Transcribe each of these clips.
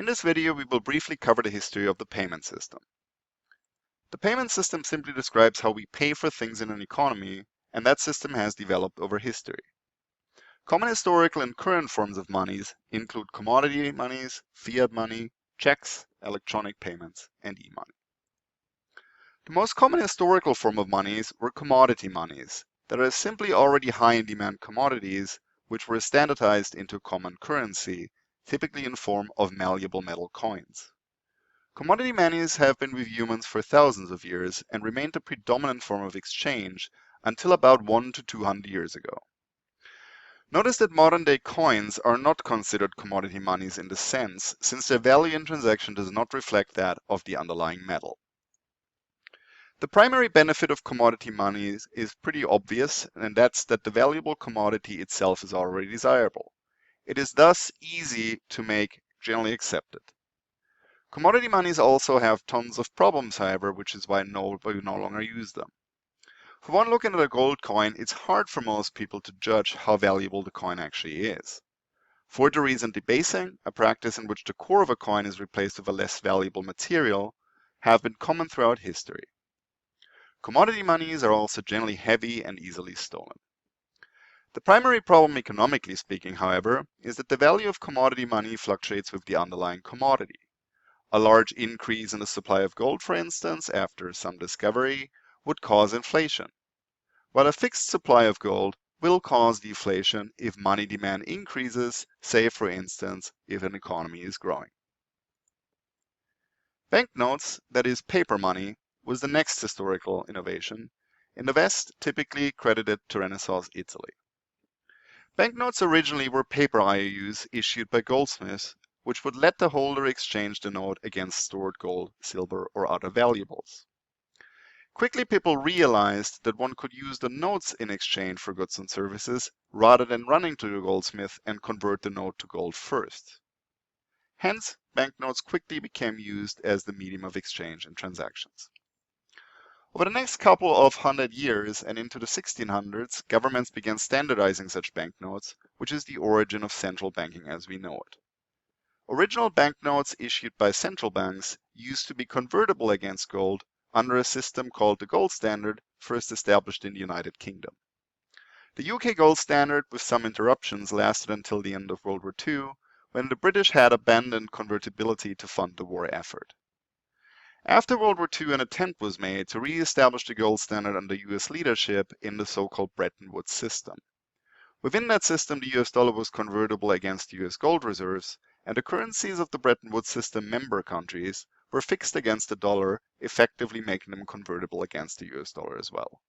In this video, we will briefly cover the history of the payment system. The payment system simply describes how we pay for things in an economy, and that system has developed over history. Common historical and current forms of monies include commodity monies, fiat money, checks, electronic payments, and e-money. The most common historical form of monies were commodity monies, that are simply already high in demand commodities, which were standardized into a common currency, typically in form of malleable metal coins. Commodity monies have been with humans for thousands of years and remained the predominant form of exchange until about 100 to 200 years ago. Notice that modern-day coins are not considered commodity monies in this sense, since their value in transaction does not reflect that of the underlying metal. The primary benefit of commodity monies is pretty obvious, and that's that the valuable commodity itself is already desirable. It is thus easy to make generally accepted. Commodity monies also have tons of problems, however, which is why nobody no longer use them. For one look at a gold coin, it's hard for most people to judge how valuable the coin actually is. Forgery and debasing, a practice in which the core of a coin is replaced with a less valuable material, have been common throughout history. Commodity monies are also generally heavy and easily stolen. The primary problem, economically speaking, however, is that the value of commodity money fluctuates with the underlying commodity. A large increase in the supply of gold, for instance, after some discovery, would cause inflation, while a fixed supply of gold will cause deflation if money demand increases, say for instance, if an economy is growing. Banknotes, that is paper money, was the next historical innovation, in the West typically credited to Renaissance Italy. Banknotes originally were paper IOUs issued by goldsmiths, which would let the holder exchange the note against stored gold, silver, or other valuables. Quickly people realized that one could use the notes in exchange for goods and services rather than running to the goldsmith and convert the note to gold first. Hence, banknotes quickly became used as the medium of exchange and transactions. Over the next couple of 100 years and into the 1600s, governments began standardizing such banknotes, which is the origin of central banking as we know it. Original banknotes issued by central banks used to be convertible against gold under a system called the gold standard, first established in the United Kingdom. The UK gold standard, with some interruptions, lasted until the end of World War II, when the British had abandoned convertibility to fund the war effort. After World War II, an attempt was made to re-establish the gold standard under US leadership in the so-called Bretton Woods system. Within that system, the US dollar was convertible against US gold reserves, and the currencies of the Bretton Woods system member countries were fixed against the dollar, effectively making them convertible against the US dollar as well.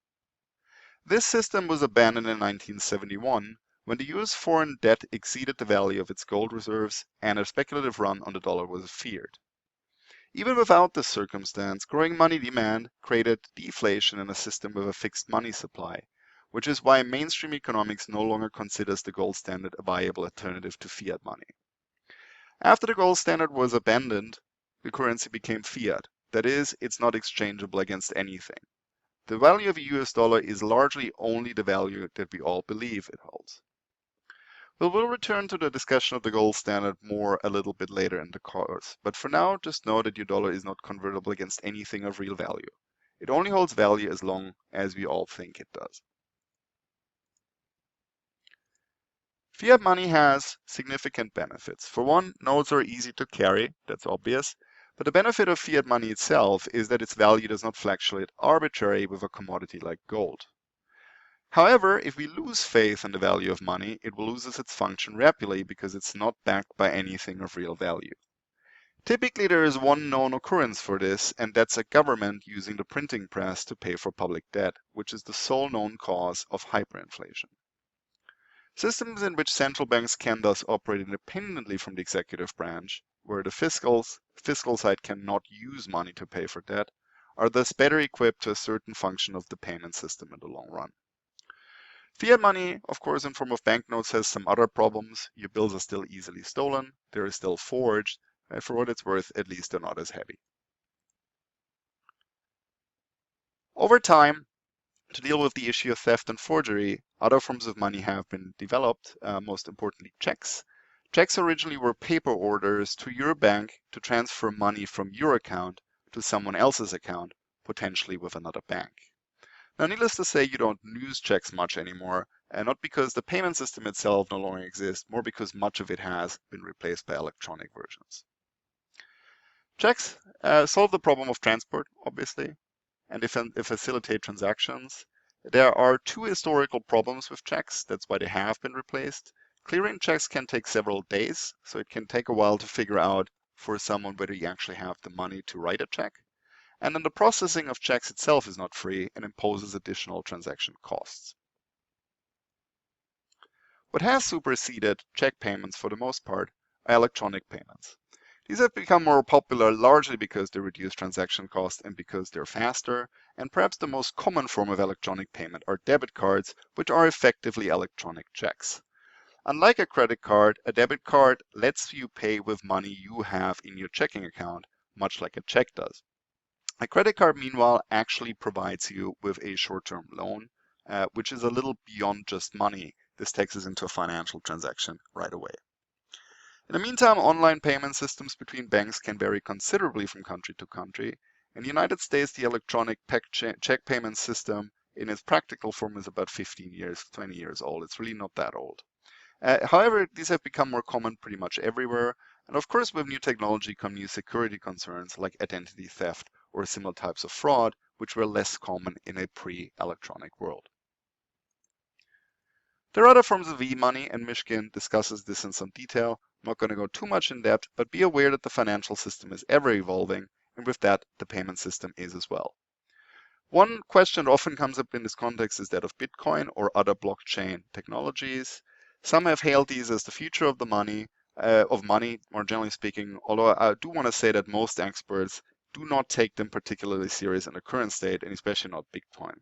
This system was abandoned in 1971 when the US foreign debt exceeded the value of its gold reserves and a speculative run on the dollar was feared. Even without this circumstance, growing money demand created deflation in a system with a fixed money supply, which is why mainstream economics no longer considers the gold standard a viable alternative to fiat money. After the gold standard was abandoned, the currency became fiat. That is, it's not exchangeable against anything. The value of a US dollar is largely only the value that we all believe it holds. We'll return to the discussion of the gold standard more a little bit later in the course, but for now just know that your dollar is not convertible against anything of real value. It only holds value as long as we all think it does. Fiat money has significant benefits. For one, notes are easy to carry, that's obvious, but the benefit of fiat money itself is that its value does not fluctuate arbitrarily with a commodity like gold. However, if we lose faith in the value of money, it will lose its function rapidly because it's not backed by anything of real value. Typically, there is one known occurrence for this, and that's a government using the printing press to pay for public debt, which is the sole known cause of hyperinflation. Systems in which central banks can thus operate independently from the executive branch, where the fiscal side cannot use money to pay for debt, are thus better equipped to a certain function of the payment system in the long run. Fiat money, of course, in form of banknotes has some other problems. Your bills are still easily stolen, they're still forged, and for what it's worth, at least they're not as heavy. Over time, to deal with the issue of theft and forgery, other forms of money have been developed, most importantly checks. Checks originally were paper orders to your bank to transfer money from your account to someone else's account, potentially with another bank. Now, needless to say, you don't use checks much anymore, and not because the payment system itself no longer exists, more because much of it has been replaced by electronic versions. Checks solve the problem of transport, obviously, and they facilitate transactions. There are two historical problems with checks. That's why they have been replaced. Clearing checks can take several days, so it can take a while to figure out for someone whether you actually have the money to write a check. And then the processing of checks itself is not free and imposes additional transaction costs. What has superseded check payments for the most part are electronic payments. These have become more popular largely because they reduce transaction costs and because they're faster, and perhaps the most common form of electronic payment are debit cards, which are effectively electronic checks. Unlike a credit card, a debit card lets you pay with money you have in your checking account, much like a check does. A credit card, meanwhile, actually provides you with a short-term loan, which is a little beyond just money. This takes us into a financial transaction right away. In the meantime, online payment systems between banks can vary considerably from country to country. In the United States, the electronic check payment system in its practical form is about 15 years, 20 years old. It's really not that old. However, these have become more common pretty much everywhere. And of course, with new technology come new security concerns like identity theft or similar types of fraud, which were less common in a pre-electronic world. There are other forms of e-money, and Mishkin discusses this in some detail. I'm not going to go too much in depth, but be aware that the financial system is ever evolving, and with that, the payment system is as well. One question that often comes up in this context is that of Bitcoin or other blockchain technologies. Some have hailed these as the future of money, more generally speaking, although I do want to say that most experts do not take them particularly serious in the current state, and especially not Bitcoin.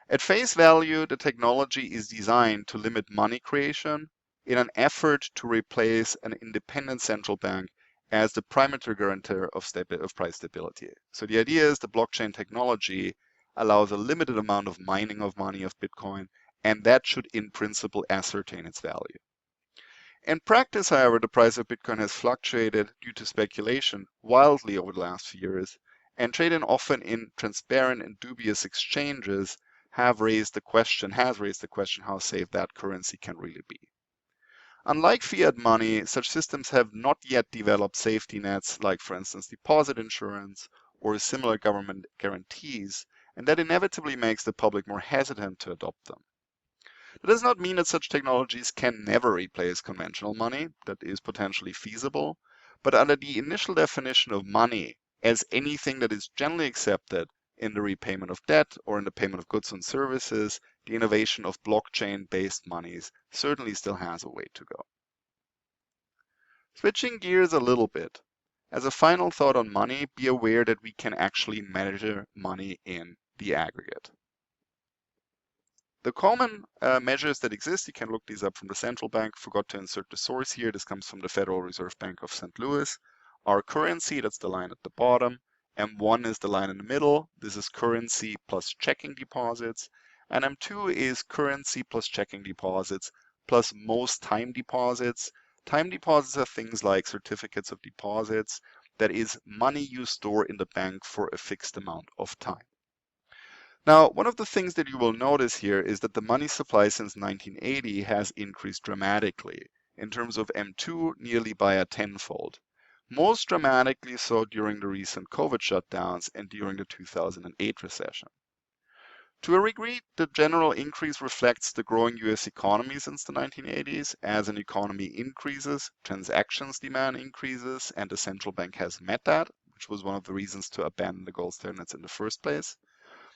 At face value, the technology is designed to limit money creation in an effort to replace an independent central bank as the primary guarantor of price stability. So the idea is the blockchain technology allows a limited amount of mining of money of Bitcoin, and that should in principle ascertain its value. In practice, however, the price of Bitcoin has fluctuated due to speculation wildly over the last few years, and trading often in transparent and dubious exchanges has raised the question how safe that currency can really be. Unlike fiat money, such systems have not yet developed safety nets like, for instance, deposit insurance or similar government guarantees, and that inevitably makes the public more hesitant to adopt them. That does not mean that such technologies can never replace conventional money. That is potentially feasible, but under the initial definition of money as anything that is generally accepted in the repayment of debt or in the payment of goods and services, the innovation of blockchain-based monies certainly still has a way to go. Switching gears a little bit, as a final thought on money, be aware that we can actually measure money in the aggregate. The common measures that exist, you can look these up from the central bank. Forgot to insert the source here. This comes from the Federal Reserve Bank of St. Louis. Our currency, that's the line at the bottom. M1 is the line in the middle. This is currency plus checking deposits. And M2 is currency plus checking deposits plus most time deposits. Time deposits are things like certificates of deposits. That is money you store in the bank for a fixed amount of time. Now, one of the things that you will notice here is that the money supply since 1980 has increased dramatically, in terms of M2 nearly by a tenfold. Most dramatically so during the recent COVID shutdowns and during the 2008 recession. To a degree, the general increase reflects the growing US economy since the 1980s. As an economy increases, transactions demand increases, and the central bank has met that, which was one of the reasons to abandon the gold standards in the first place.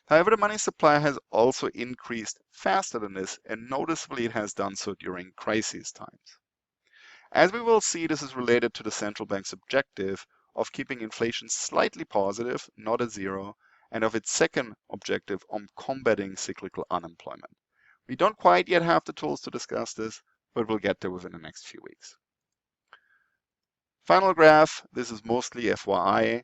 However, the money supply has also increased faster than this, and noticeably it has done so during crisis times. As we will see, this is related to the central bank's objective of keeping inflation slightly positive, not at zero, and of its second objective on combating cyclical unemployment. We don't quite yet have the tools to discuss this, but we'll get there within the next few weeks. Final graph, this is mostly FYI.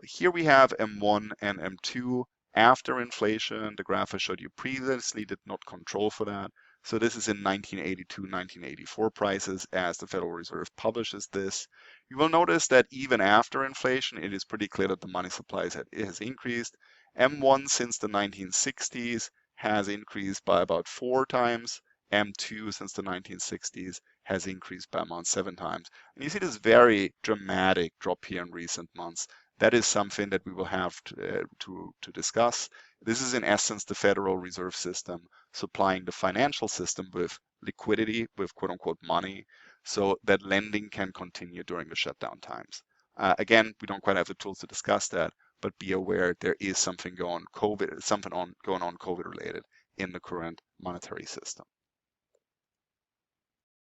Here we have M1 and M2. After inflation, the graph I showed you previously did not control for that. So this is in 1982, 1984 prices as the Federal Reserve publishes this. You will notice that even after inflation, it is pretty clear that the money supply has increased. M1 since the 1960s has increased by about 4 times. M2 since the 1960s has increased by about 7 times. And you see this very dramatic drop here in recent months. That is something that we will have to discuss. This is in essence the Federal Reserve System supplying the financial system with liquidity, with quote unquote money, so that lending can continue during the shutdown times. Again, we don't quite have the tools to discuss that, but be aware there is something going on COVID related in the current monetary system.